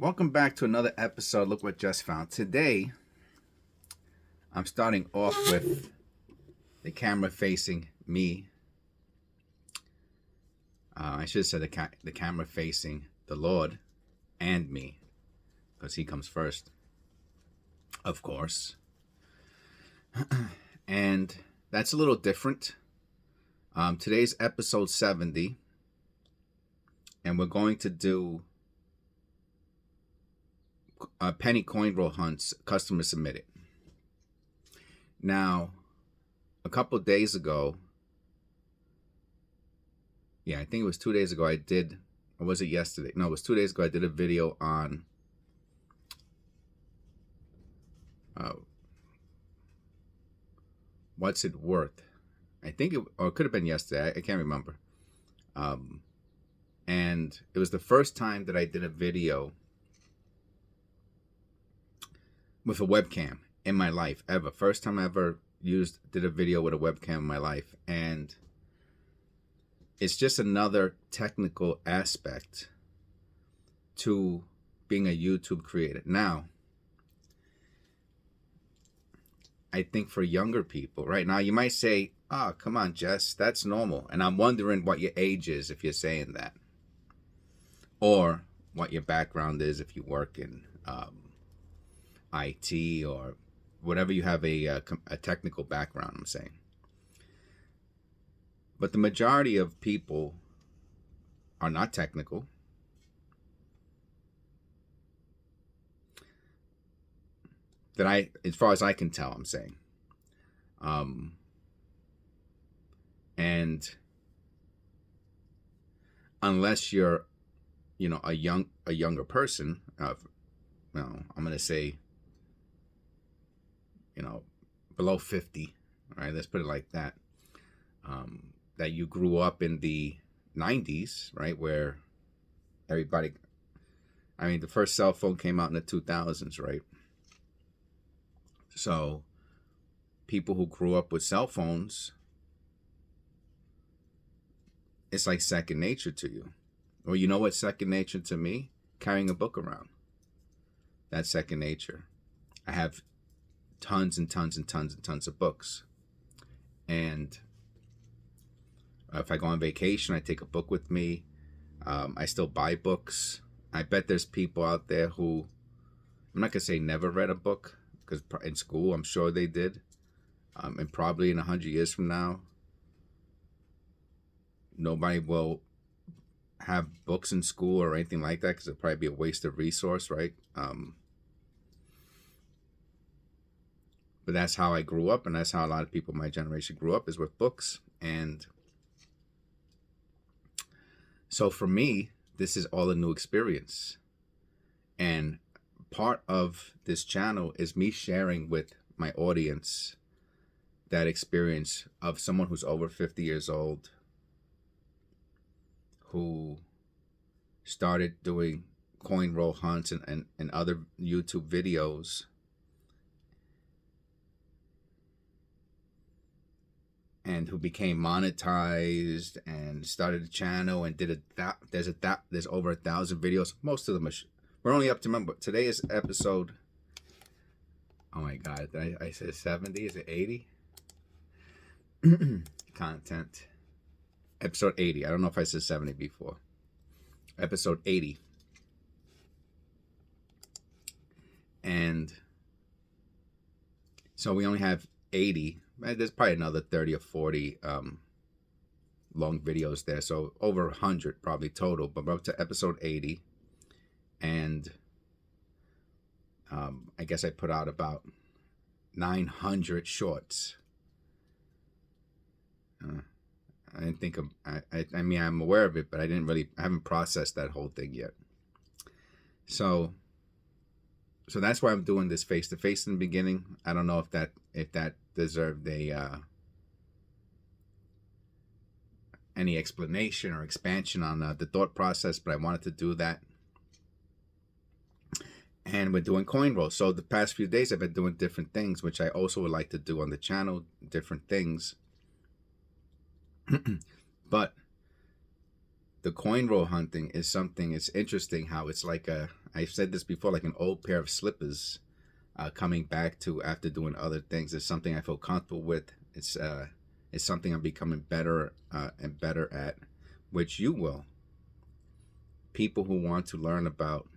Welcome back to another episode. Look what just found. Today, I'm starting off with the camera facing me. I should have said the camera facing the Lord and me, because He comes first, of course. And that's a little different. Today's episode 70, and we're going to do penny coin roll hunts, customer submitted. Now, a couple of days ago, I think it was 2 days ago, or was it yesterday? No, it was 2 days ago. I did a video on what's it worth. I think it could have been yesterday. I can't remember. And it was the first time that I did a video with a webcam in my life ever. First time I ever did a video with a webcam in my life. And it's just another technical aspect to being a YouTube creator. Now, I think for younger people, right now, you might say, oh, come on, Jess, that's normal. And I'm wondering what your age is if you're saying that. Or what your background is if you work in IT or whatever you have a technical background, I'm saying. But the majority of people are not technical. As far as I can tell, I'm saying. And unless you're, a younger person, I'm going to say, below 50, all right, let's put it like that, that you grew up in the 90s, right, where the first cell phone came out in the 2000s, right? So people who grew up with cell phones, it's like second nature to you. Or you know what's second nature to me? Carrying a book around. That's second nature. I have tons and tons and tons and tons of books. And if I go on vacation, I take a book with me. I still buy books. I bet there's people out there who, I'm not going to say never read a book, because in school, I'm sure they did. And probably in 100 years from now, nobody will have books in school or anything like that, because it'd probably be a waste of resource, right? But that's how I grew up, and that's how a lot of people my generation grew up, is with books. And so for me, this is all a new experience. And part of this channel is me sharing with my audience that experience of someone who's over 50 years old, who started doing coin roll hunts and other YouTube videos, and who became monetized and started a channel and did there's over 1,000 videos. Most of them we're only up to, remember, today is episode, oh my god, I said 70, is it 80? Content. Episode 80. I don't know if I said 70 before. Episode 80. And so we only have 80. There's probably another 30 or 40 long videos there. So over 100 probably total. But we're up to episode 80. And I guess I put out about 900 shorts. I didn't think of, I mean, I'm aware of it, but I haven't processed that whole thing yet. So that's why I'm doing this face-to-face in the beginning. I don't know if that deserved any explanation or expansion on the thought process, but I wanted to do that. And we're doing coin rolls. So the past few days I've been doing different things, which I also would like to do on the channel, different things. But the coin roll hunting is something. It's interesting how it's like I've said this before, like an old pair of slippers coming back to after doing other things. It's something I feel comfortable with. It's something I'm becoming better and better at, which you will. People who want to learn about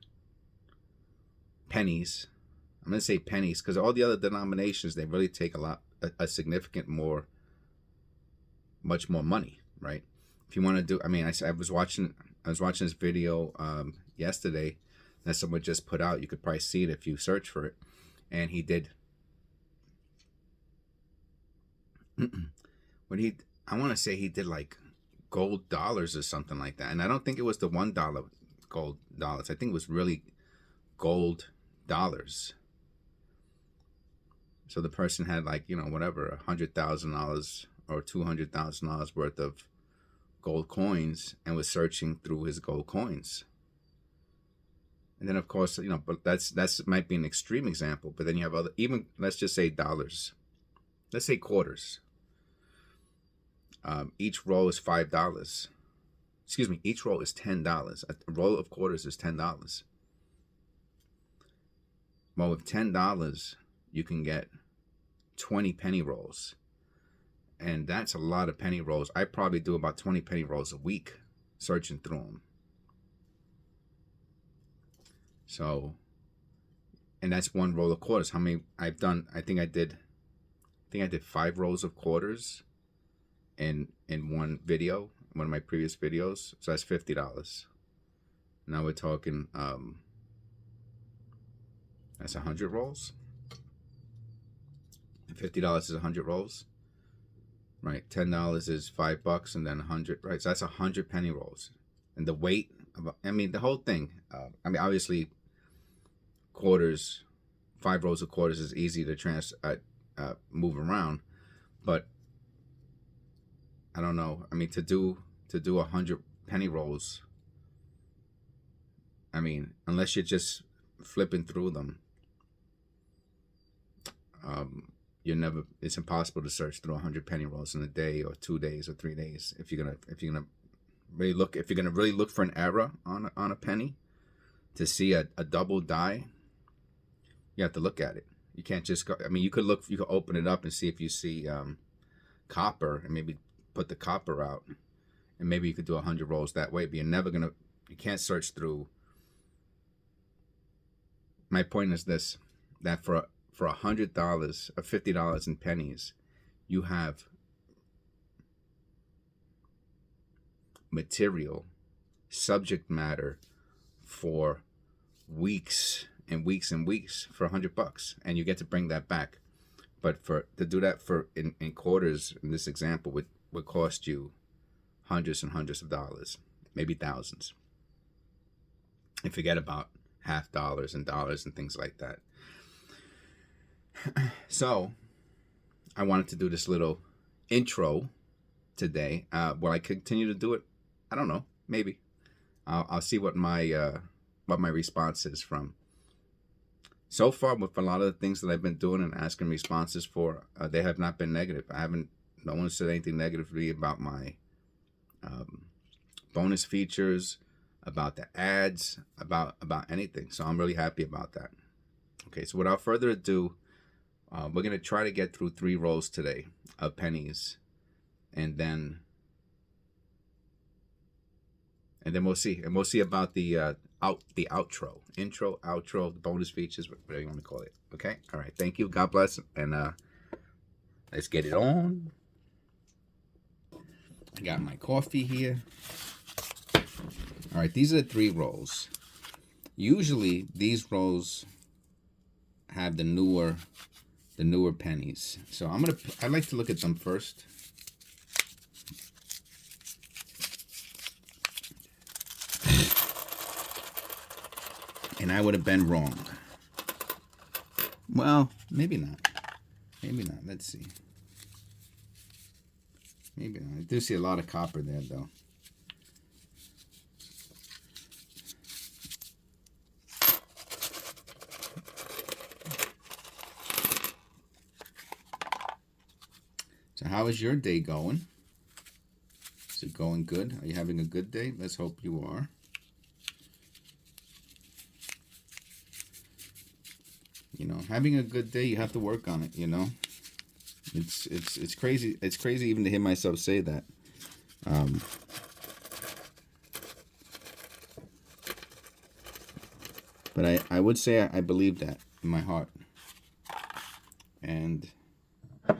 pennies, I'm going to say pennies because all the other denominations, they really take a significant much more money, right? If you want to do, I mean, I was watching this video yesterday that someone just put out. You could probably see it if you search for it. And he did, I want to say he did like gold dollars or something like that. And I don't think it was the $1 gold dollars. I think it was really gold dollars. So the person had like, whatever, $100,000 or $200,000 worth of gold coins and was searching through his gold coins. And then of course, but that's might be an extreme example, but then you have other, even let's just say dollars. Let's say quarters. Each roll is $5. Excuse me, each roll is $10. A roll of quarters is $10. Well, with $10, you can get 20 penny rolls. And that's a lot of penny rolls. I probably do about 20 penny rolls a week searching through them. So, and that's one roll of quarters. How many I've done? I think I did 5 rolls of quarters in one video, one of my previous videos. So that's $50. Now we're talking that's 100 rolls. $50 is 100 rolls. Right, $10 is $5, and then 100. Right, so that's 100 penny rolls, and the weight. I mean, the whole thing. Obviously, quarters, 5 rolls of quarters is easy to move around, but I don't know. I mean, to do 100 penny rolls. I mean, unless you're just flipping through them, it's impossible to search through 100 penny rolls in a day or 2 days or 3 days. If you're gonna really look for an error on a penny to see a double die, you have to look at it. You can't just go. I mean, you could open it up and see if you see copper and maybe put the copper out, and maybe you could do 100 rolls that way. But you can't search through. My point is this: that for $100 or $50 in pennies, you have material, subject matter for weeks and weeks and weeks for $100, and you get to bring that back. But to do that in quarters in this example would cost you hundreds and hundreds of dollars, maybe thousands. And forget about half dollars and dollars and things like that. So I wanted to do this little intro today. Will I continue to do it? I don't know. Maybe. I'll see what my response is from. So far, with a lot of the things that I've been doing and asking responses for, they have not been negative. No one said anything negatively about my bonus features, about the ads, about anything. So I'm really happy about that. Okay, so without further ado, we're going to try to get through 3 rolls today of pennies, and then we'll see. And we'll see about the outro, intro, outro, the bonus features, whatever you want to call it. Okay? All right. Thank you. God bless. And let's get it on. I got my coffee here. All right. These are the 3 rolls. Usually, these rolls have the newer pennies. So I like to look at them first. And I would have been wrong. Well, maybe not. Maybe not. Let's see. Maybe not. I do see a lot of copper there, though. So how is your day going? So going good? Are you having a good day? Let's hope you are. You know, having a good day, you have to work on it, you know? It's crazy. It's crazy even to hear myself say that. But I would say I believe that in my heart. And I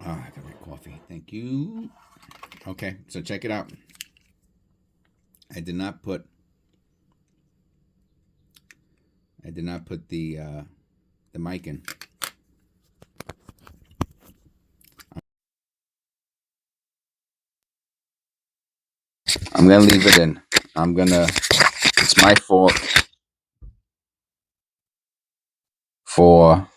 got my coffee. Thank you. Okay, so check it out. I did not put the mic in. I'm gonna leave it in. It's my fault for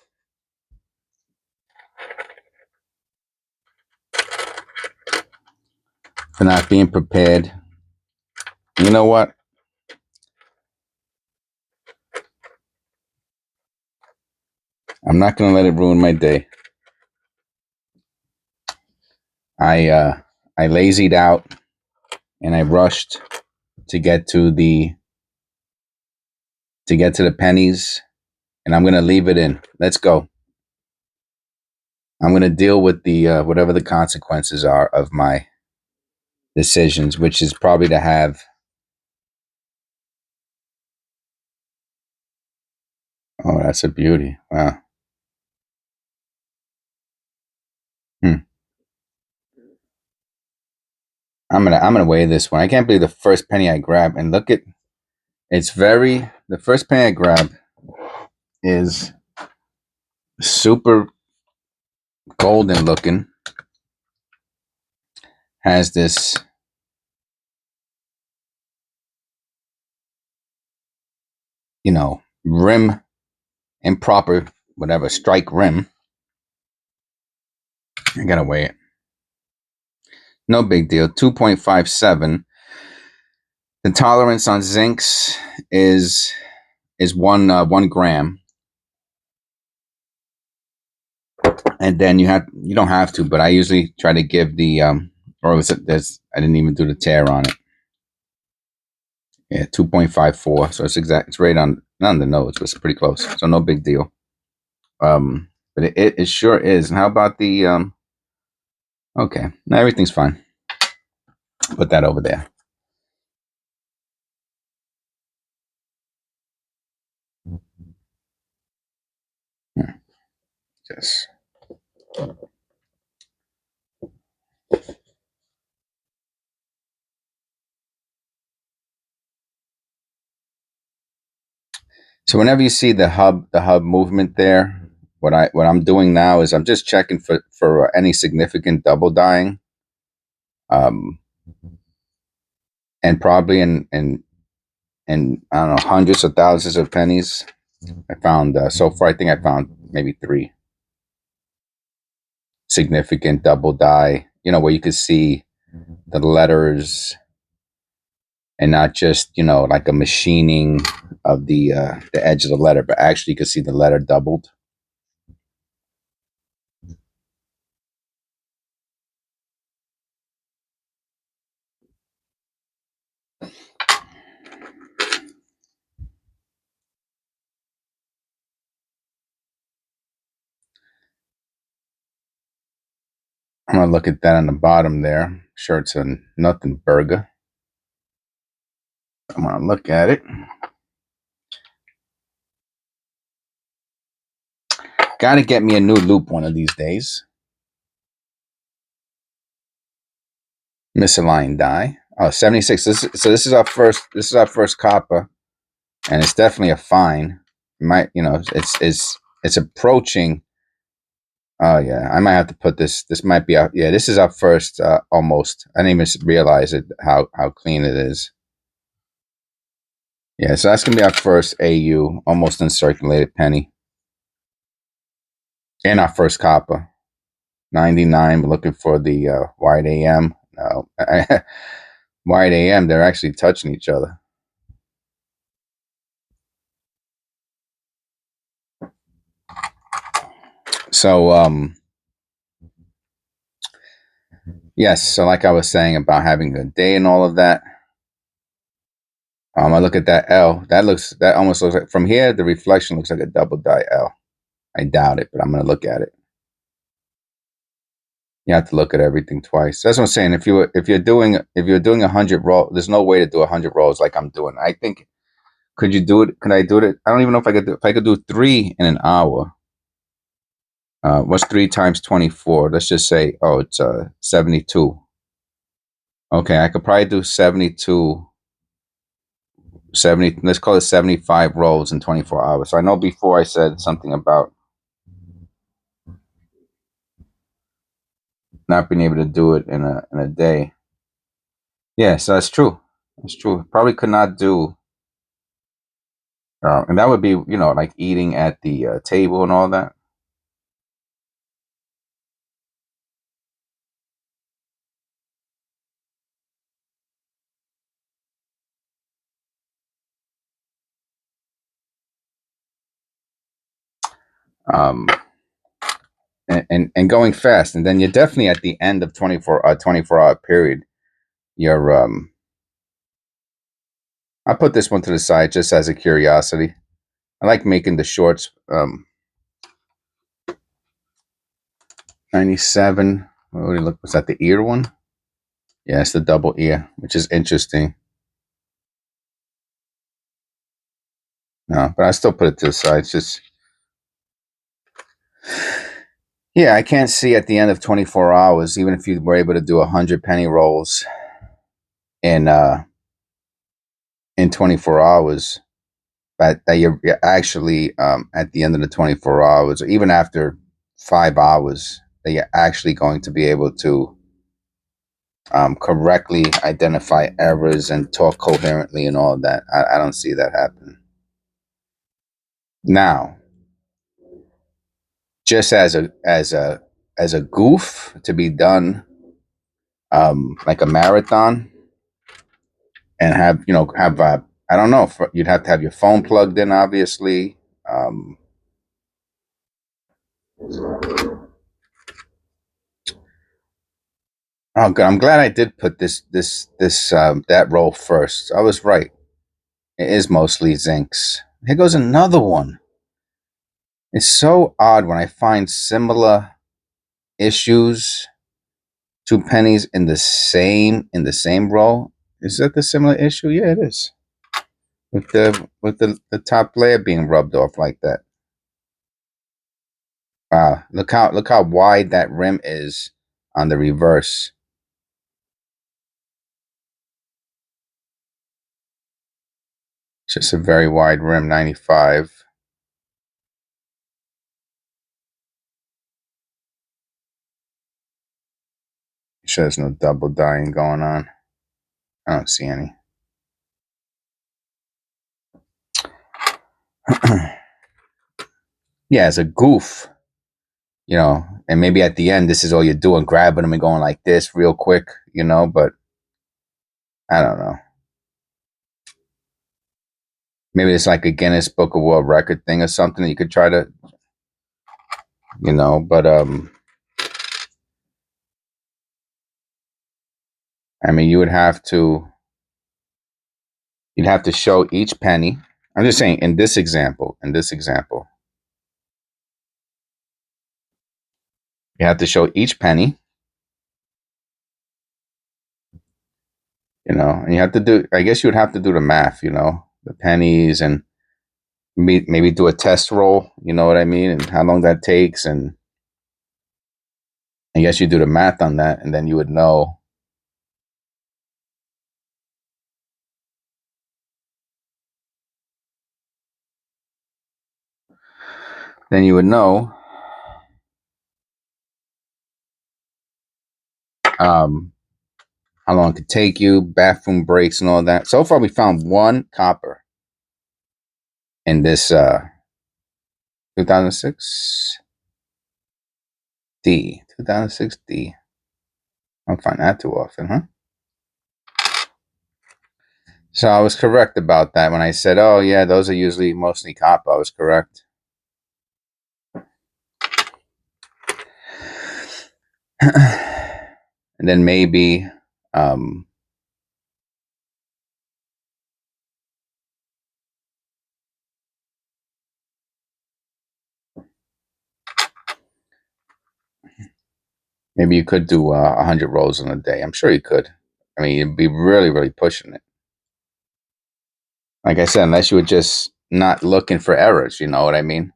not being prepared. You know what? I'm not gonna let it ruin my day. I lazied out and I rushed to get to the pennies, and I'm gonna leave it in. Let's go. I'm gonna deal with the whatever the consequences are of my decisions, which is probably to have. Oh, that's a beauty! Wow. I'm gonna weigh this one. I can't believe the first penny I grab, and look at the first penny I grab is super golden looking. Has this rim, improper whatever strike rim. I gotta weigh it. No big deal. 2.57. The tolerance on zincs is 1 gram, and then you don't have to, but I usually try to give the or I didn't even do the tear on it. Yeah, 2.54. So it's right on, not on the nose, but it's pretty close. So no big deal. But it sure is. And how about the okay, now everything's fine. Put that over there. Yes. So whenever you see the hub movement there, what I'm doing now is I'm just checking for any significant double dying, um, and probably in I don't know, hundreds of thousands of pennies. I found so far. I think I found maybe 3 significant double die. Where you could see the letters and not just like a machining of the edge of the letter, but actually you could see the letter doubled. I'm gonna look at that on the bottom there. I'm sure it's a nothing burger. I'm gonna look at it. Gotta get me a new loop one of these days. Misaligned die. Oh, 76. This is our first copper, and it's definitely a fine. It's approaching. Oh yeah, I might have to put this. This might be our, yeah. This is our first almost. I didn't even realize it how clean it is. Yeah, so that's gonna be our first AU, almost uncirculated penny, and our first copper. 99. We're looking for the wide AM. No, wide AM. They're actually touching each other. So yes, so like I was saying about having a day and all of that. I look at that L. That almost looks like, from here, the reflection looks like a double die L. I doubt it, but I'm gonna look at it. You have to look at everything twice. That's what I'm saying. If you're doing 100 rolls, there's no way to do 100 rolls like I'm doing. I think, could you do it? Could I do it? I don't even know if I could do. If I could do 3 in an hour. What's 3 times 24? Let's just say, oh, it's 72. Okay, I could probably do 72, 70. Let's call it 75 rolls in 24 hours. So I know before I said something about not being able to do it in a day. Yeah, so that's true. That's true. Probably could not do, and that would be, like eating at the table and all that. Um, and going fast, and then you're definitely at the end of 24-hour period. You're I put this one to the side just as a curiosity. I like making the shorts. 97. What do you look? Was that the ear one? Yeah, it's the double ear, which is interesting. No, but I still put it to the side. It's just, yeah, I can't see at the end of 24 hours, even if you were able to do 100 penny rolls in 24 hours, that you're actually at the end of the 24 hours, or even after 5 hours, that you're actually going to be able to correctly identify errors and talk coherently and all that. I don't see that happening. Now, just as a goof to be done, like a marathon, and have I don't know, you'd have to have your phone plugged in, obviously. Um, oh, good. I'm glad I did put this that roll first. I was right. It is mostly zincs. Here goes another one. It's so odd when I find similar issues, 2 pennies in the same row. Is that the similar issue? Yeah, it is. With the top layer being rubbed off like that. Wow, look how wide that rim is on the reverse. It's just a very wide rim, 95. Sure there's no double dyeing going on. I don't see any. Yeah, as a goof, and maybe at the end, this is all you're doing, grabbing them and going like this real quick, but I don't know. Maybe it's like a Guinness Book of World Record thing or something that you could try to, but I mean, you'd have to show each penny. I'm just saying, in this example, you have to show each penny, and you have to do, I guess you would have to do the math, the pennies, and maybe do a test roll, you know what I mean, and how long that takes. And I guess you do the math on that, and then you would know. Then you would know um, how long it could take you, bathroom breaks, and all that. So far, we found one copper in this 2006 D. 2006 D. I don't find that too often, huh? So I was correct about that when I said, "Oh yeah, those are usually mostly copper." I was correct. And then maybe maybe you could do 100 rolls in a day. I'm sure you could. I mean, you'd be really, really pushing it. Like I said, unless you were just not looking for errors, you know what I mean?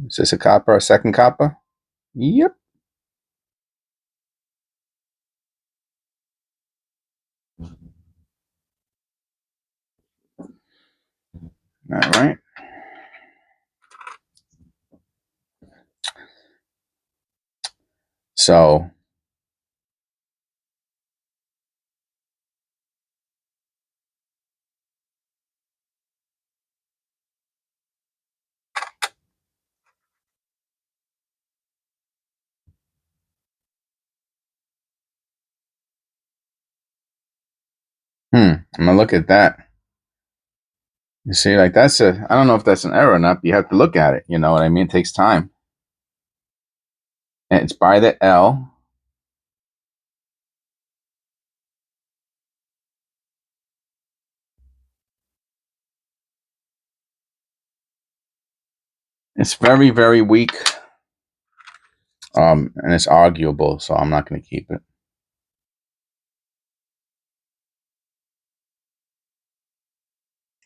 Is this a copper, a second copper? Yep. All right. So I'm gonna look at that. You see, like I don't know if that's an error or not, but you have to look at it. You know what I mean? It takes time. And it's by the L. It's very, very weak. And it's arguable, so I'm not gonna keep it.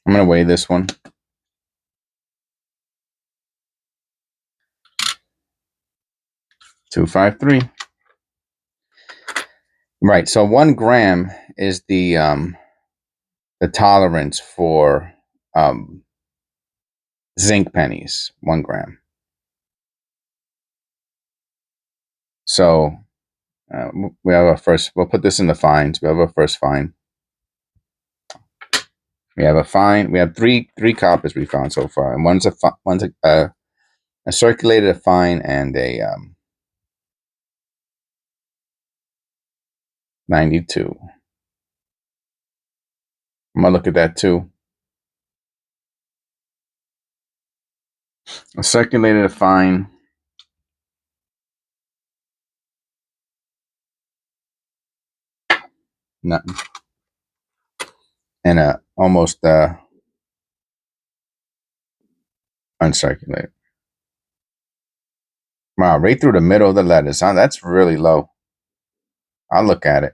I'm gonna weigh this one. 253. Right. So 1 gram is the tolerance for zinc pennies. 1 gram. So we have our first. We'll put this in the fines. We have our first fine. We have a fine. We have three coppers we found so far, and one's a circulated, a fine, and a 92. I'm gonna look at that too. A circulated, a fine. Nothing. And a almost uncirculated. Wow, right through the middle of the letters, huh? That's really low. I'll look at it.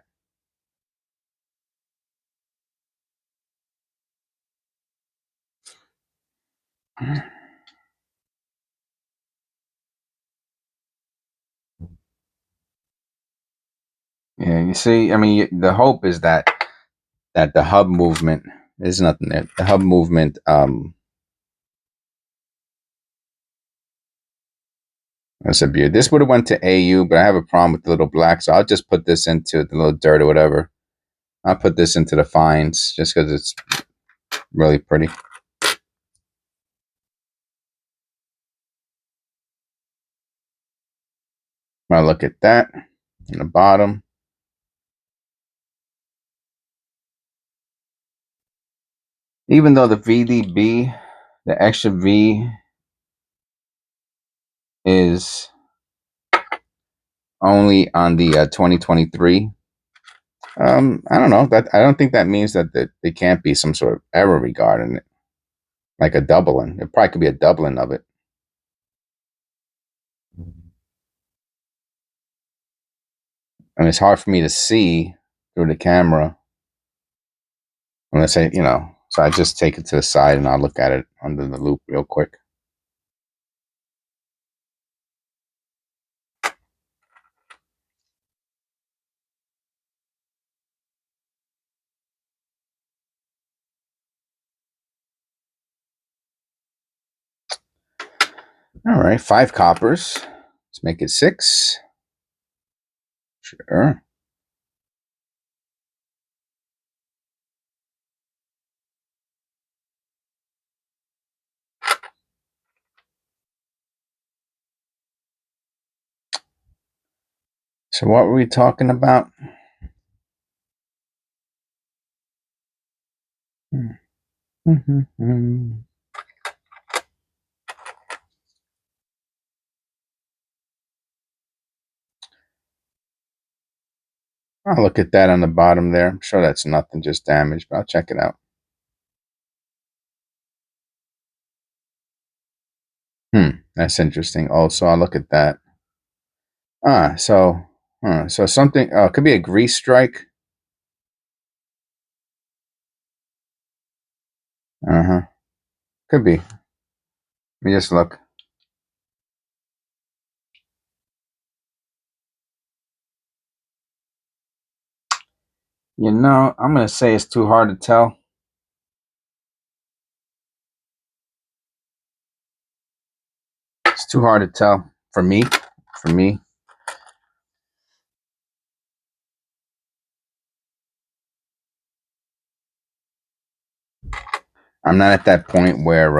Yeah, you see, I mean, the hope is that the hub movement, there's nothing there. The hub movement, that's a beard. This would have went to AU, but I have a problem with the little black, so I'll just put this into the little dirt or whatever. I'll put this into the fines just because it's really pretty. I'll look at that in the bottom. Even though the VDB, the extra V, is only on the 2023. I don't know. I don't think that means that there can't be some sort of error regarding it, like a doubling. It probably could be a doubling of it. And it's hard for me to see through the camera unless so I just take it to the side and I'll look at it under the loop real quick. All right, 5 coppers. Let's make it 6. Sure. So what were we talking about? I'll look at that on the bottom there. I'm sure that's nothing, just damage, but I'll check it out. That's interesting. Also, I'll look at that. So something could be a grease strike. Could be. Let me just look. You know, I'm gonna say it's too hard to tell. It's too hard to tell for me. For me. I'm not at that point where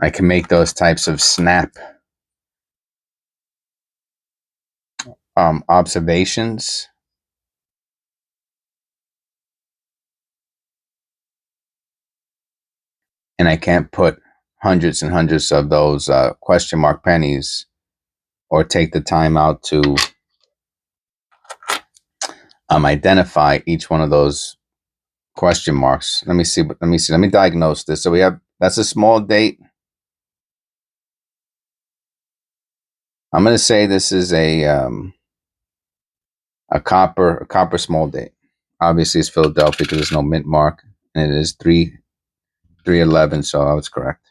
I can make those types of snap observations. And I can't put hundreds and hundreds of those question mark pennies or take the time out to identify each one of those question marks. Let me see. Let me see. Let me diagnose this. So we have, that's a small date. I'm going to say this is a copper small date. Obviously, it's Philadelphia because there's no mint mark, and it is 311. So I was correct.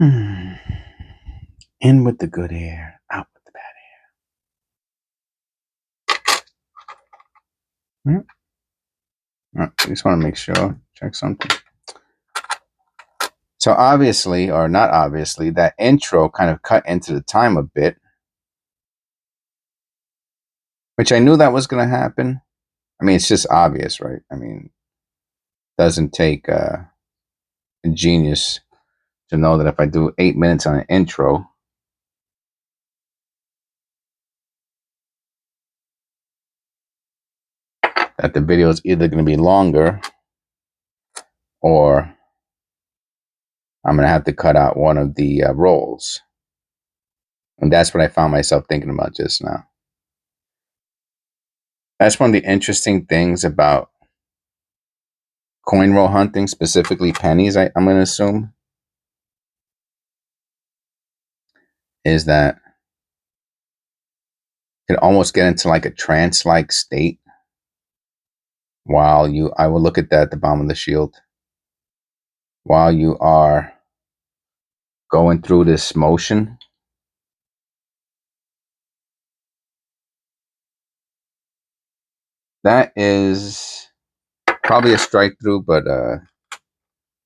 Hmm. In with the good air, out with the bad air. I just want to make sure, check something. So obviously, or not obviously, that intro kind of cut into the time a bit, which I knew that was going to happen. I mean, it's just obvious, right? I mean, doesn't take a genius to know that if I do 8 minutes on an intro, that the video is either going to be longer or I'm going to have to cut out one of the rolls. And that's what I found myself thinking about just now. That's one of the interesting things about coin roll hunting, specifically pennies, I'm going to assume, is that you can almost get into like a trance-like state while I will look at that at the bottom of the shield, while you are going through this motion. That is probably a strike through, but I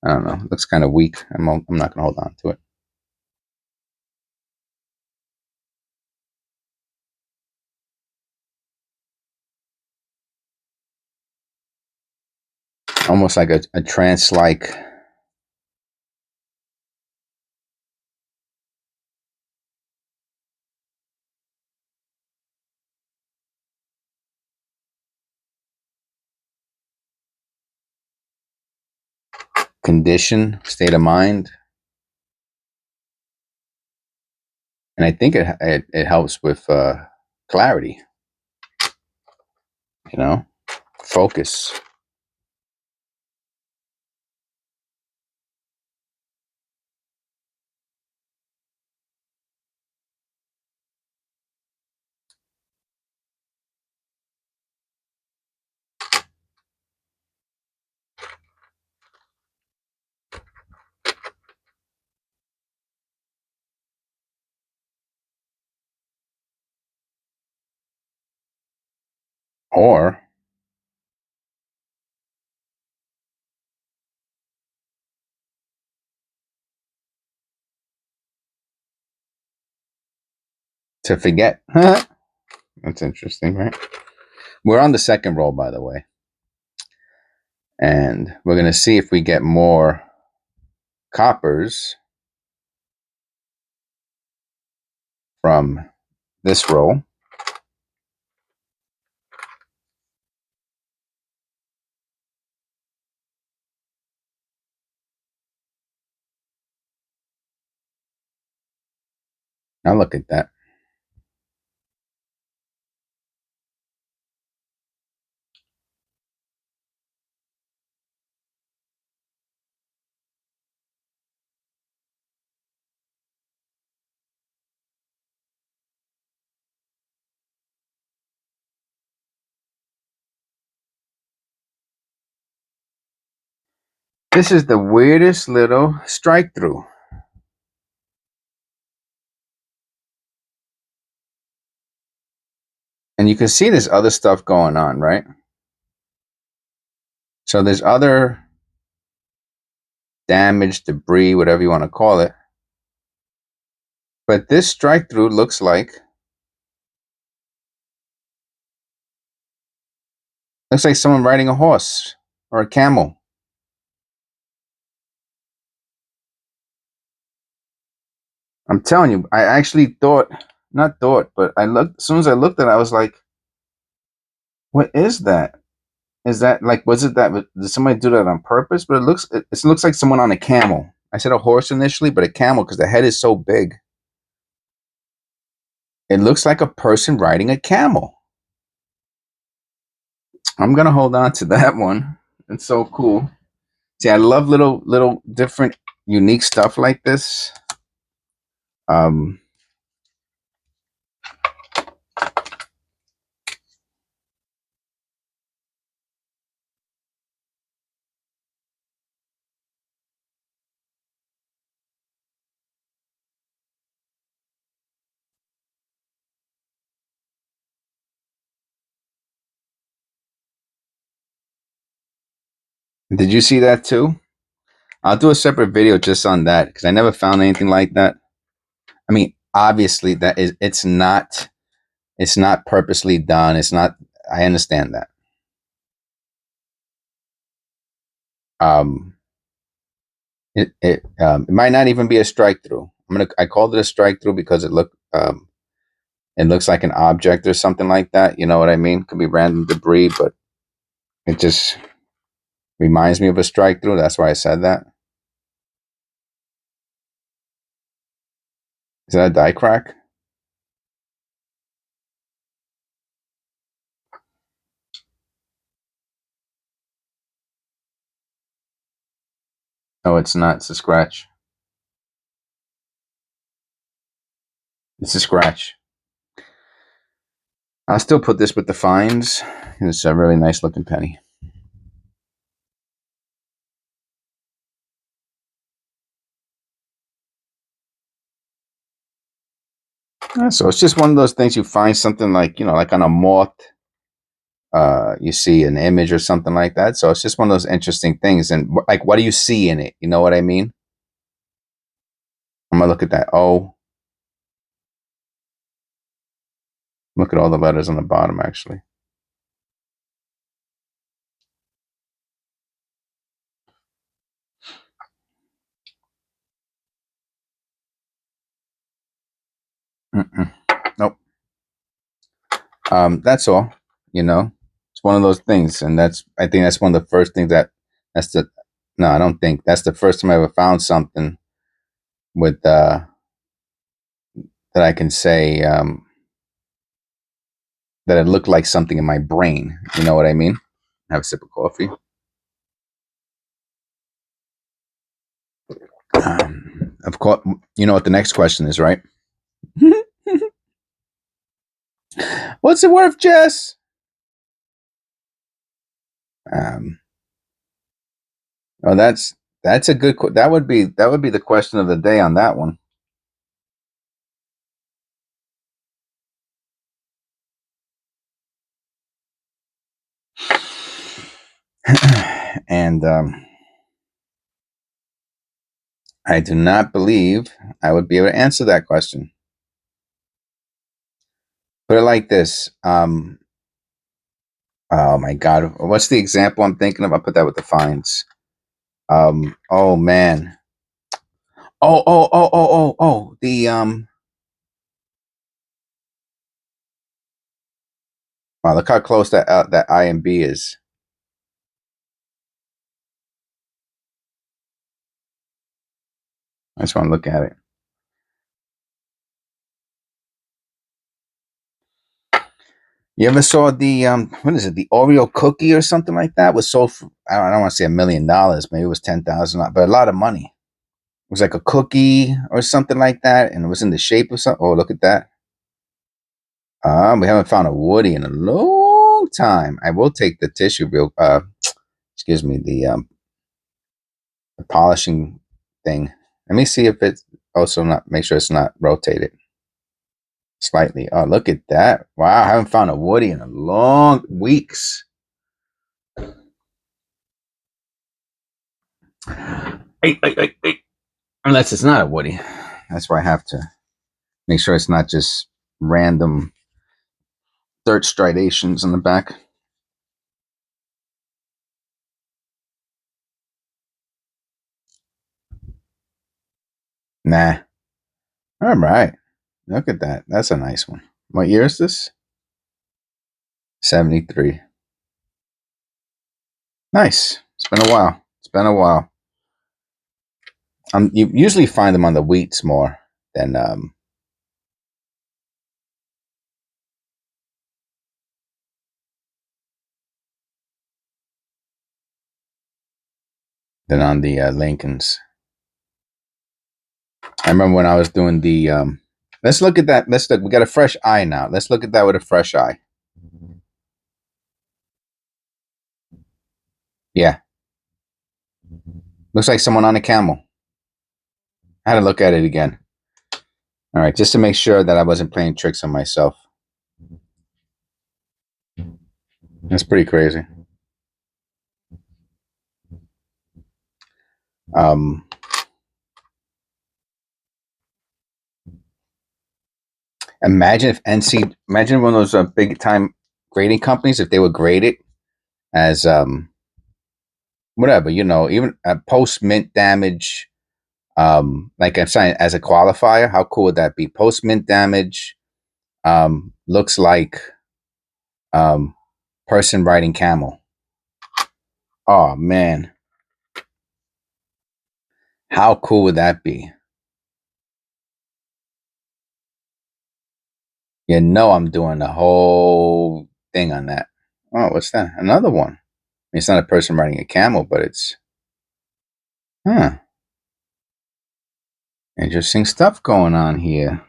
don't know. Looks kind of weak. I'm not going to hold on to it. Almost like a trance-like. Condition, state of mind. And I think it helps with clarity, focus. Or to forget. That's interesting, right? We're on the second roll, by the way. And we're going to see if we get more coppers from this roll. Now look at that. This is the weirdest little strike through. And you can see there's other stuff going on, right? So there's other damage, debris, whatever you want to call it. But this strike through looks like someone riding a horse or a camel. I'm telling you, I actually not thought, but I looked, as soon as I looked at it, I was like, what is that? Is that like, was it that, did somebody do that on purpose? But it looks like someone on a camel. I said a horse initially, but a camel because the head is so big. It looks like a person riding a camel. I'm going to hold on to that one. It's so cool. See, I love little different, unique stuff like this. Did you see that too? I'll do a separate video just on that because I never found anything like that. I mean, obviously it's not purposely done. It's not, I understand that. It might not even be a strike through. I called it a strike through because it looks like an object or something like that. You know what I mean? Could be random debris, but it just reminds me of a strike through. That's why I said that. Is that a die crack? No, it's not. It's a scratch. It's a scratch. I'll still put this with the fines. It's a really nice looking penny. So it's just one of those things you find something like, like on a moth, you see an image or something like that. So it's just one of those interesting things. And like, what do you see in it? You know what I mean? I'm going to look at that. Oh, look at all the letters on the bottom, actually. Nope. That's all, it's one of those things. And I think that's one of the first things no, I don't think that's the first time I ever found something with, that I can say, that it looked like something in my brain. You know what I mean? Have a sip of coffee. Of course, you know what the next question is, right? What's it worth, Jess? Oh, that's a good. That would be the question of the day on that one. And I do not believe I would be able to answer that question. Put it like this. Oh my God. What's the example I'm thinking of? I'll put that with the fines. Oh man. Oh. Wow, look how close that I and B is. I just want to look at it. You ever saw the what is it? The Oreo cookie or something like that was sold for, I don't want to say $1 million. Maybe it was 10,000, but a lot of money. It was like a cookie or something like that, and it was in the shape of something. Oh, look at that. We haven't found a Woody in a long time. I will take the tissue real. Excuse me, the polishing thing. Let me see if it's also not. Make sure it's not rotated slightly. Oh, look at that! Wow, I haven't found a Woody in a long weeks. Hey. Unless it's not a Woody. That's why I have to make sure it's not just random dirt striations in the back. Nah. All right. Look at that. That's a nice one. What year is this? 73. Nice. It's been a while. It's been a while. You usually find them on the wheats more than on the Lincolns. I remember when I was doing the. Let's look at that. Let's look. We got a fresh eye now. Let's look at that with a fresh eye. Yeah, looks like someone on a camel. I had to look at it again. All right, just to make sure that I wasn't playing tricks on myself. That's pretty crazy. Um, Imagine if NC, imagine one of those big time grading companies, if they would grade it as whatever, even post mint damage. Like I'm saying, as a qualifier, how cool would that be? Post mint damage looks like um, person riding camel. Oh man, how cool would that be? I'm doing the whole thing on that. Oh, what's that? Another one. It's not a person riding a camel, but it's interesting stuff going on here.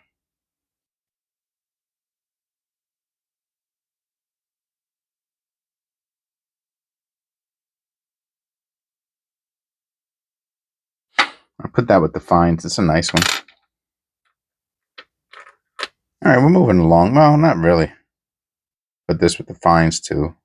I'll put that with the fines. It's a nice one. All right, we're moving along. Well, not really. Put this with the fines too.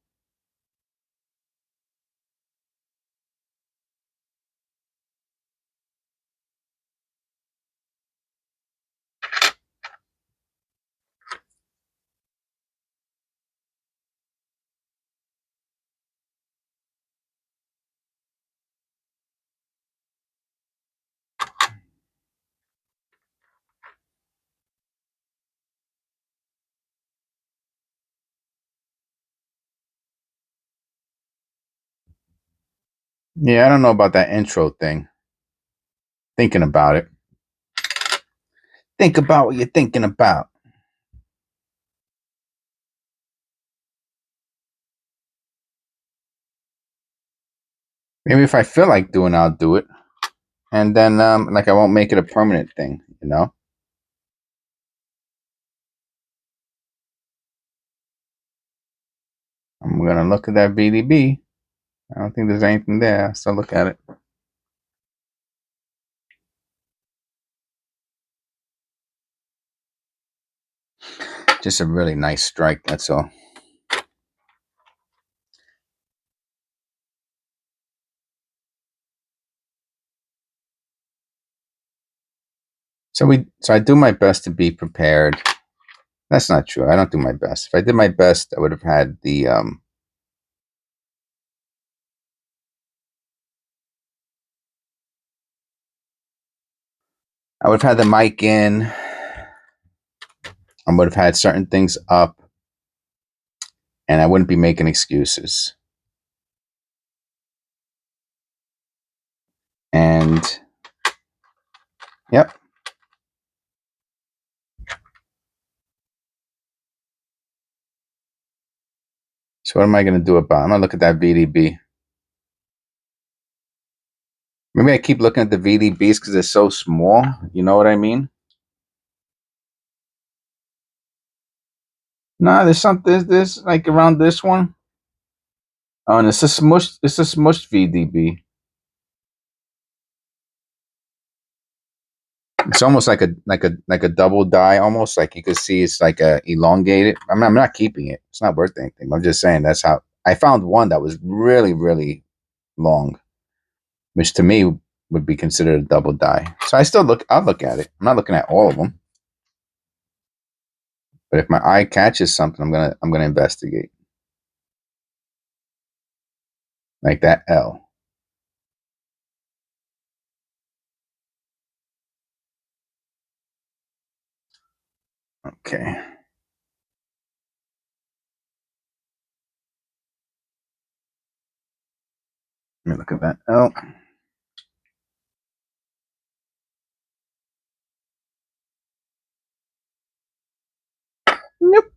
Yeah, I don't know about that intro thing. Thinking about it. Think about what you're thinking about. Maybe if I feel like doing, I'll do it, and then like I won't make it a permanent thing. I'm gonna look at that BDB. I don't think there's anything there, so look at it. Just a really nice strike. That's all. So I do my best to be prepared. That's not true. I don't do my best. If I did my best, I would have had the I would have had the mic in. I would have had certain things up, and I wouldn't be making excuses. And yep. So what am I going to do about it? I'm going to look at that VDB. Maybe I keep looking at the VDBs because they're so small. You know what I mean? No, there's something. There's like around this one. Oh, and it's a smushed. It's a smushed VDB. It's almost like a double die. Almost like you could see it's like a elongated. I'm not keeping it. It's not worth anything. I'm just saying that's how I found one that was really really long, which to me would be considered a double die. So I'll look at it. I'm not looking at all of them. But if my eye catches something, I'm gonna investigate. Like that L. Okay. Let me look at that L. Nope.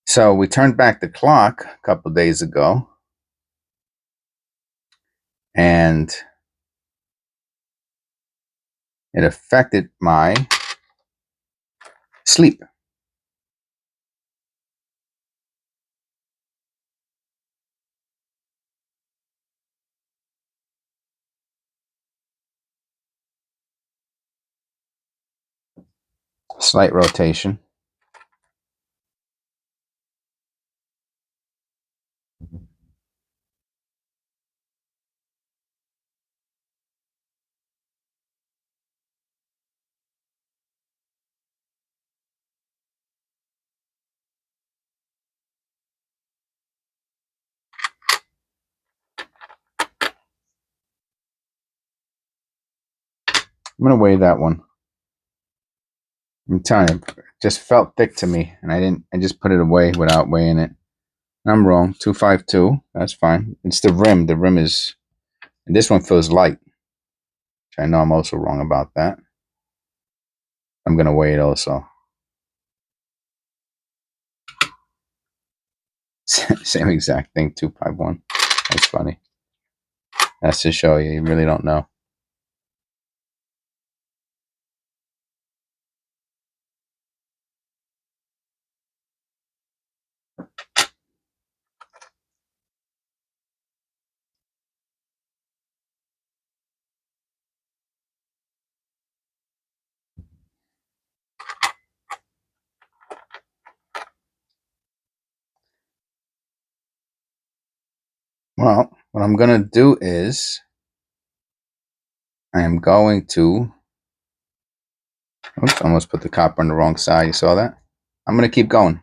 So we turned back the clock a couple of days ago, and it affected my sleep. Slight rotation. I'm gonna weigh that one. I'm telling you, it just felt thick to me, and I just put it away without weighing it. I'm wrong. 252. That's fine. It's the rim. The rim is, and this one feels light. Which I know I'm also wrong about that. I'm gonna weigh it also. Same exact thing. 251. That's funny. That's to show you really don't know. Well, what I'm gonna do is I am going to. Oops, I almost put the copper on the wrong side. You saw that? I'm gonna keep going.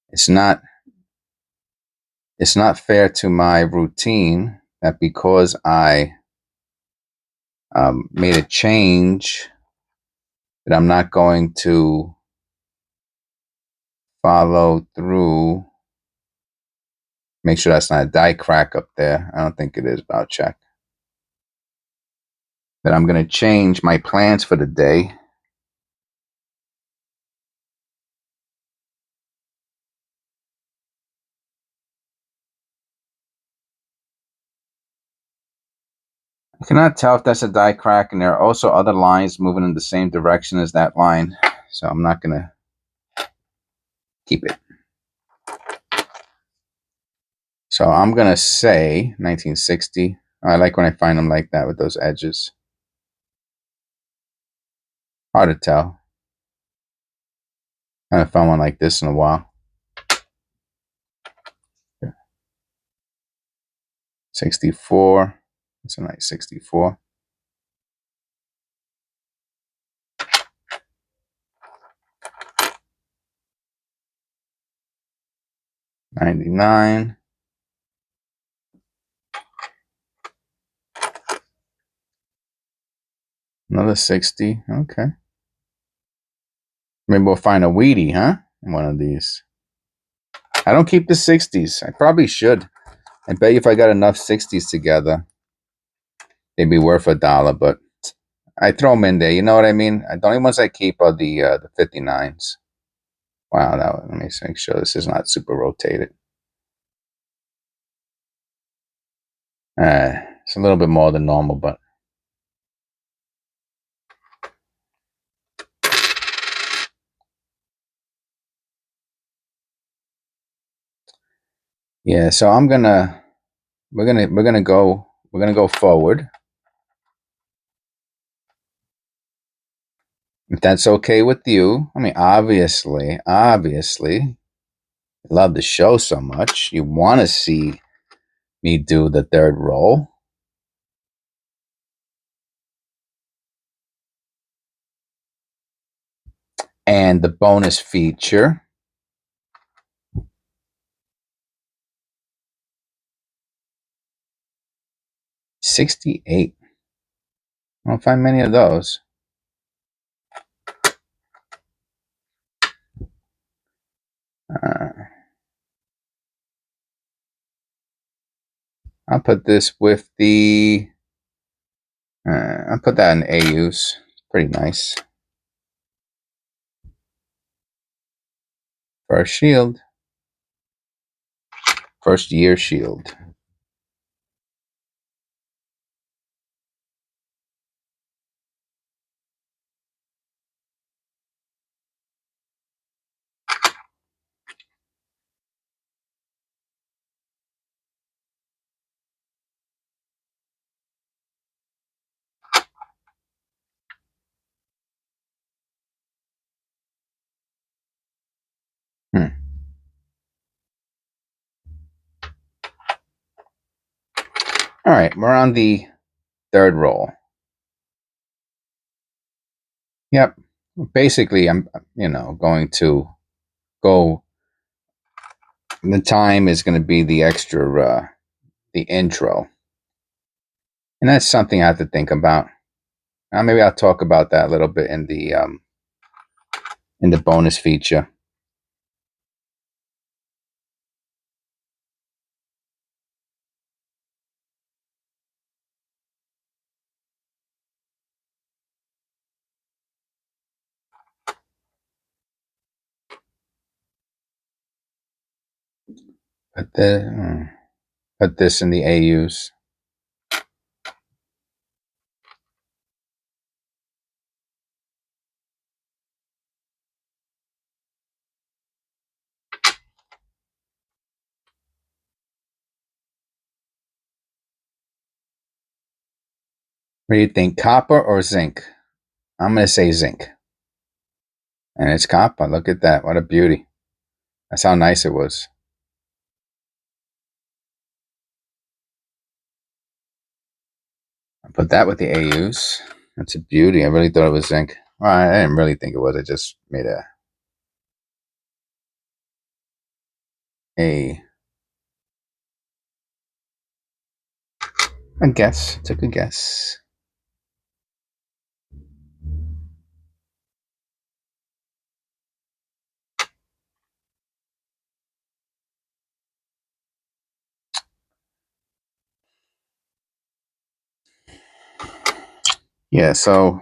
It's not fair to my routine that because I made a change that I'm not going to follow through. Make sure that's not a die crack up there. I don't think it is, but I'll check. That I'm going to change my plans for the day. I cannot tell if that's a die crack, and there are also other lines moving in the same direction as that line. So I'm not going to keep it. So I'm going to say 1960. I like when I find them like that with those edges. Hard to tell. I haven't found one like this in a while. 64. It's a nice 64. 99. Another 60. Okay. Maybe we'll find a Wheatie, huh? In one of these. I don't keep the 60s. I probably should. I bet you if I got enough 60s together, they'd be worth $1, but I throw them in there. You know what I mean? The only ones I keep are the 59s. Wow, let me make sure this is not super rotated. It's a little bit more than normal, but yeah. So we're gonna go forward. If that's okay with you. I mean, obviously, I love the show so much. You want to see me do the third roll. And the bonus feature. $68. I don't find many of those. I'll put this with the. I'll put that in AUs. Pretty nice. First shield. First year shield. All right, we're on the third roll. Yep. Basically, I'm going to go. The time is going to be the extra, the intro, and that's something I have to think about. Maybe I'll talk about that a little bit in the bonus feature. Put this in the AUs. What do you think, copper or zinc? I'm going to say zinc. And it's copper. Look at that. What a beauty. That's how nice it was. I put that with the AUs. That's a beauty. I really thought it was zinc. Well, I didn't really think it was. I just made a guess. Took a guess. Yeah, so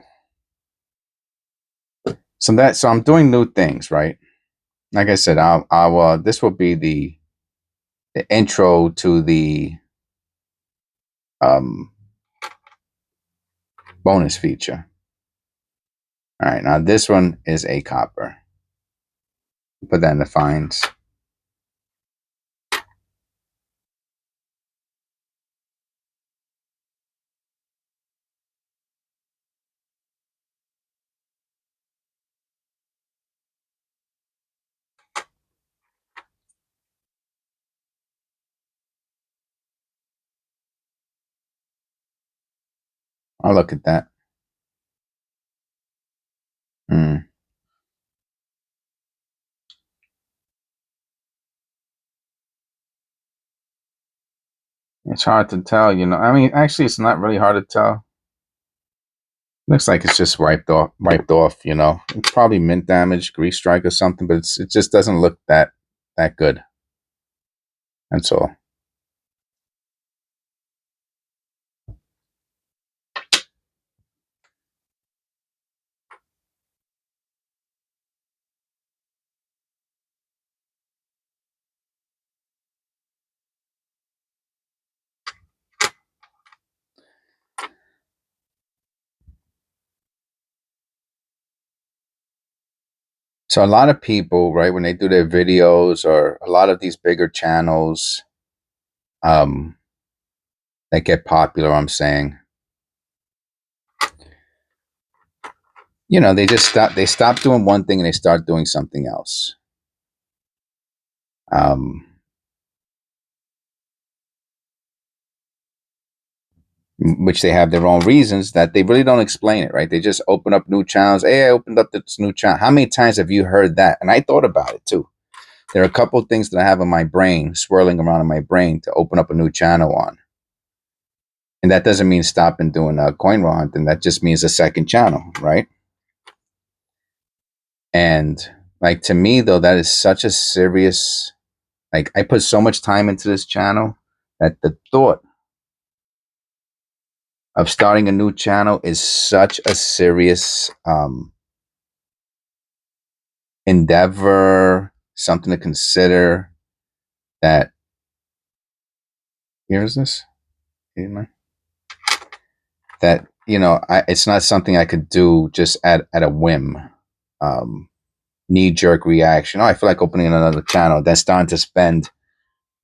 I'm doing new things, right? Like I said, this will be the intro to the bonus feature. All right, now this one is a copper. Put that in the finds. I'll look at that. Mm. It's hard to tell, you know. I mean, actually, it's not really hard to tell. Looks like it's just wiped off. Wiped off, you know. It's probably mint damage, grease strike, or something, but it just doesn't look that good. That's all. So a lot of people, right, when they do their videos or a lot of these bigger channels, um, that get popular, I'm saying, you know, they stop doing one thing and they start doing something else. Um, which they have their own reasons that they really don't explain it, right? They just open up new channels. Hey, I opened up this new channel. How many times have you heard that? And I thought about it too. There are a couple of things that I have in my brain, swirling around in my brain to open up a new channel on. And that doesn't mean stopping doing coin raw hunting. That just means a second channel, right? And like to me, though, that is such a serious, like I put so much time into this channel that the thought of starting a new channel is such a serious endeavor, something to consider. That here's this, that you know, it's not something I could do just at a whim, knee jerk reaction. Oh, I feel like opening another channel. Then starting to spend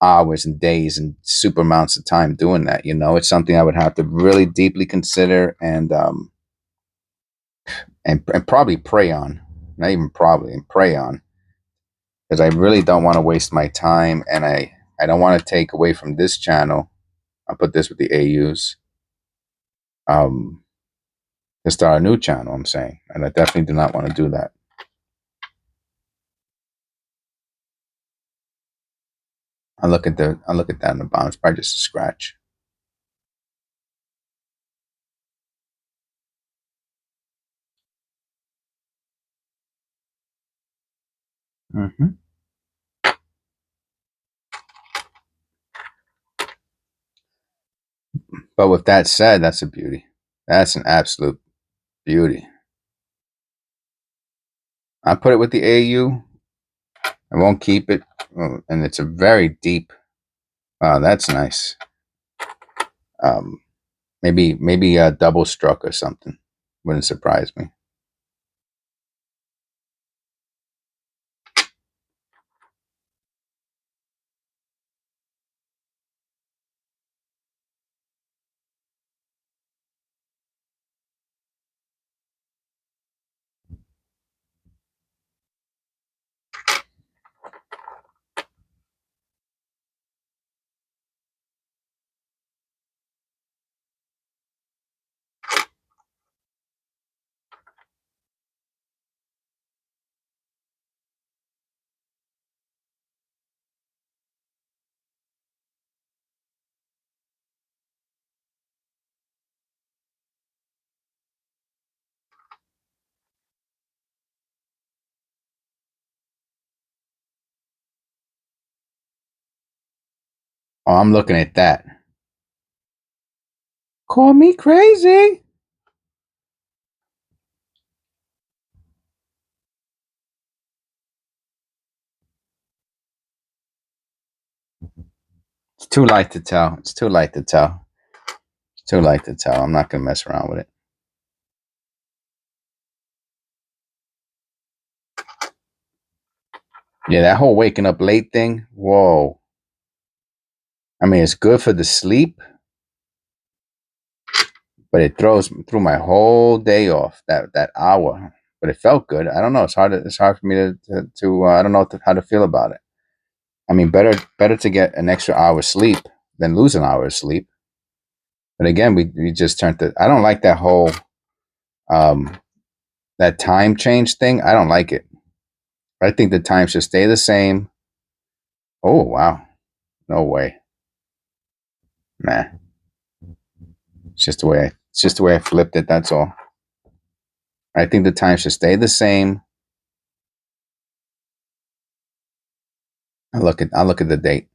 hours and days and super amounts of time doing that. You know, it's something I would have to really deeply consider and probably pray on. Not even probably, and pray on, because I really don't want to waste my time, and I don't want to take away from this channel. I'll put this with the AUs. To start a new channel, I'm saying, and I definitely do not want to do that. I look at that in the bottom. It's probably just a scratch. Mm-hmm. But with that said, that's a beauty. That's an absolute beauty. I put it with the AU. I won't keep it, and it's a very deep. Wow, that's nice. Maybe a double struck or something. Wouldn't surprise me. Oh, I'm looking at that. Call me crazy. It's too light to tell. It's too light to tell. It's too light to tell. I'm not gonna mess around with it. Yeah, that whole waking up late thing. Whoa. I mean, it's good for the sleep, but it threw my whole day off. That hour, but it felt good. I don't know. It's hard for me to I don't know how to feel about it. I mean, better to get an extra hour sleep than lose an hour of sleep. But again, we just turned to. I don't like that whole that time change thing. I don't like it. I think the time should stay the same. Oh wow, no way, nah. It's just the way I flipped it. That's all. I think the time should stay the same. I'll look at the date.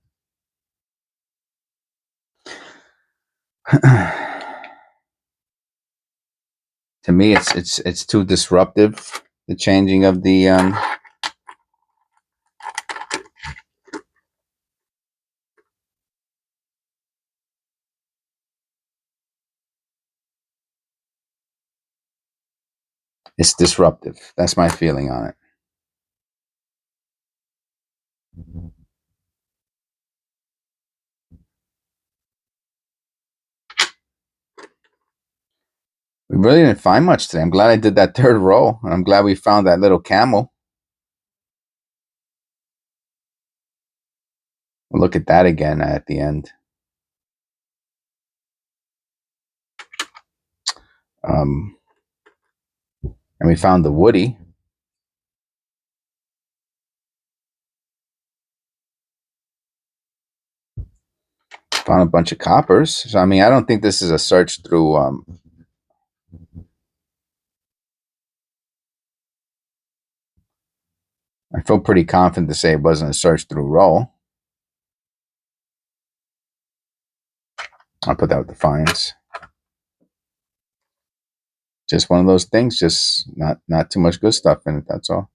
To me, it's too disruptive. The changing of the it's disruptive. That's my feeling on it. We really didn't find much today. I'm glad I did that third row, and I'm glad we found that little camel. We'll look at that again at the end. And we found the Woody. Found a bunch of coppers. So I mean, I don't think this is a search through. I feel pretty confident to say it wasn't a search through roll. I'll put that with defiance. Just one of those things. Just not too much good stuff in it. That's all.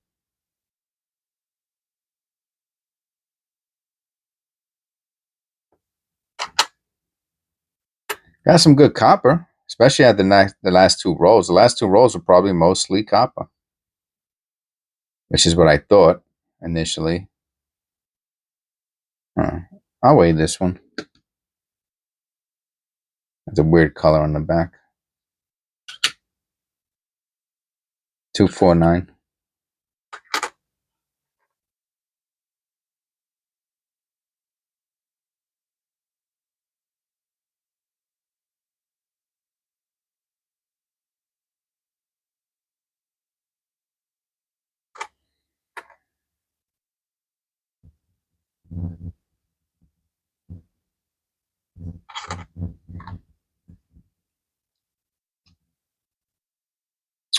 Got some good copper, especially at the last two rolls. The last two rolls were probably mostly copper, which is what I thought initially. I'll weigh this one. It's a weird color on the back. 249.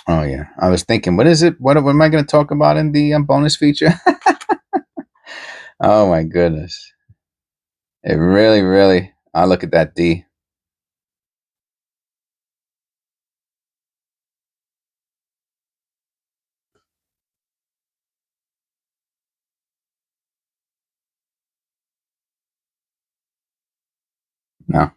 Oh yeah, I was thinking, what is it? What am I going to talk about in the bonus feature? Oh my goodness, it really, really. I look at that D. No.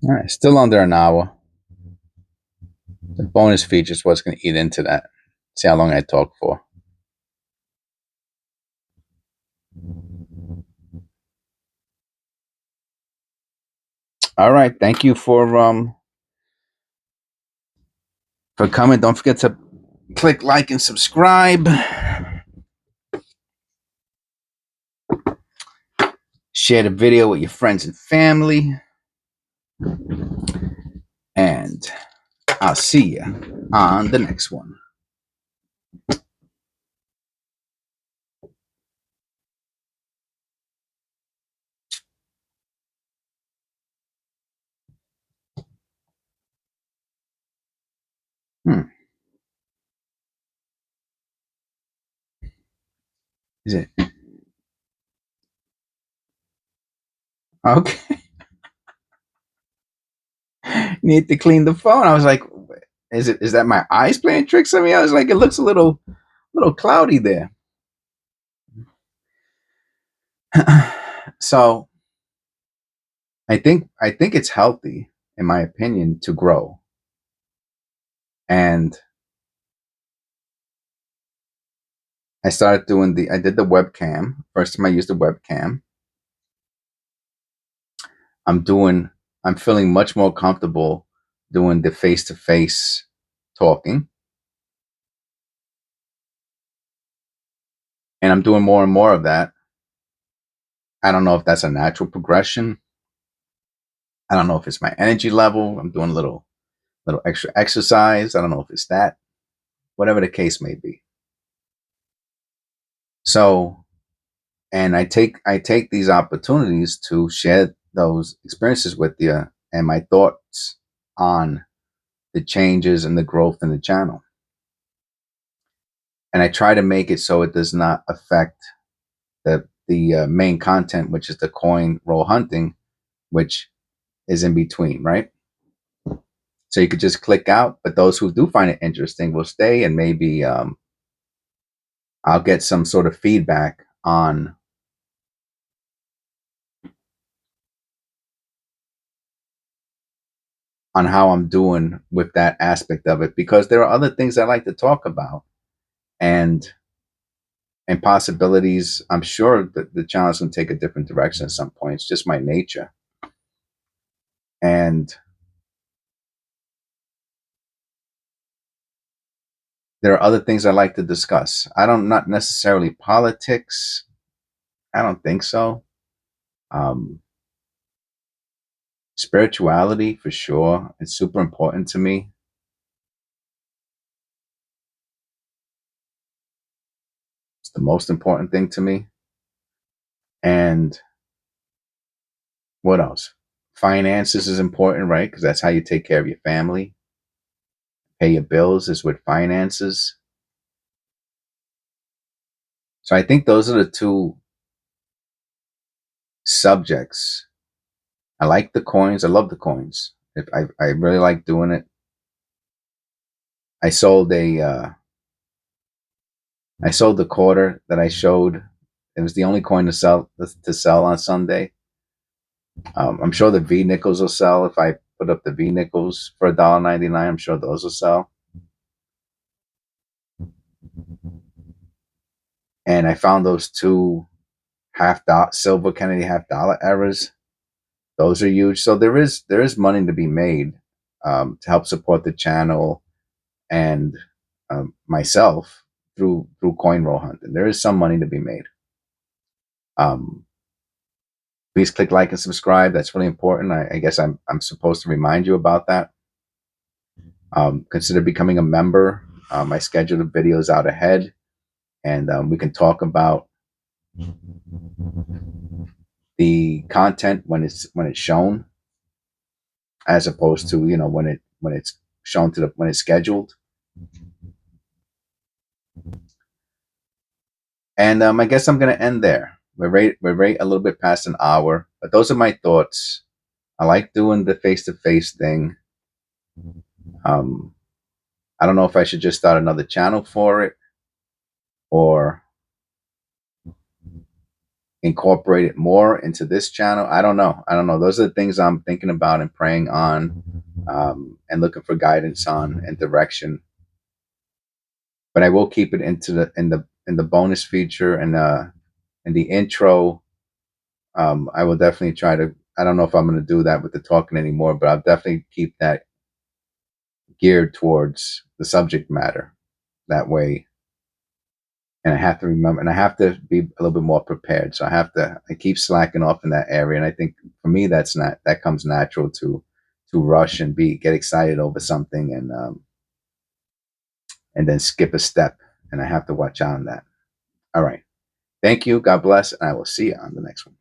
All right, still under an hour. The bonus feature is what's going to eat into that. See how long I talk for. All right, thank you for coming. Don't forget to click like and subscribe. Share the video with your friends and family. And I'll see you on the next one. Is it? Okay. Need to clean the phone. I was like, is that my eyes playing tricks on me? I was like, it looks a little cloudy there. So I think it's healthy, in my opinion, to grow. And I did the webcam. First time I used the webcam. I'm feeling much more comfortable doing the face-to-face talking. And I'm doing more and more of that. I don't know if that's a natural progression. I don't know if it's my energy level. I'm doing a little extra exercise. I don't know if it's that. Whatever the case may be. So, and I take these opportunities to share those experiences with you and my thoughts on the changes and the growth in the channel. And I try to make it so it does not affect the main content, which is the coin roll hunting, which is in between, right? So you could just click out, but those who do find it interesting will stay, and maybe I'll get some sort of feedback on how I'm doing with that aspect of it, because there are other things I like to talk about, and possibilities. I'm sure that the channel is going to take a different direction at some point. It's just my nature, and there are other things I like to discuss. Not necessarily politics. I don't think so. Um, Spirituality for sure. It's super important to me. It's the most important thing to me. And what else? Finances is important, right? Because that's how you take care of your family. Pay your bills is with finances. So I think those are the two subjects. I like the coins. I love the coins. If I really like doing it. I sold the quarter that I showed. It was the only coin to sell on Sunday. I'm sure the V nickels will sell if I put up the V nickels for $1.99. I'm sure those will sell. And I found those two silver Kennedy $half errors. Those are huge. So there is money to be made to help support the channel and myself through coin roll hunting. There is some money to be made. Um, Please click like and subscribe. That's really important. I guess I'm supposed to remind you about that. Consider becoming a member. I schedule the videos out ahead, and we can talk about the content when it's shown, as opposed to when it's shown when it's scheduled. And I guess I'm gonna end there. We're right a little bit past an hour, but those are my thoughts. I like doing the face-to-face thing. Um, I don't know if I should just start another channel for it or incorporate it more into this channel. I don't know. Those are the things I'm thinking about and praying on, and looking for guidance on and direction. But I will keep it in the bonus feature and in the intro. I will definitely try to. I don't know if I'm going to do that with the talking anymore, but I'll definitely keep that geared towards the subject matter. That way, and I have to remember, and I have to be a little bit more prepared. So I keep slacking off in that area, and I think for me that comes natural to rush and get excited over something, and then skip a step, and I have to watch out on that. All right, thank you, God bless, and I will see you on the next one.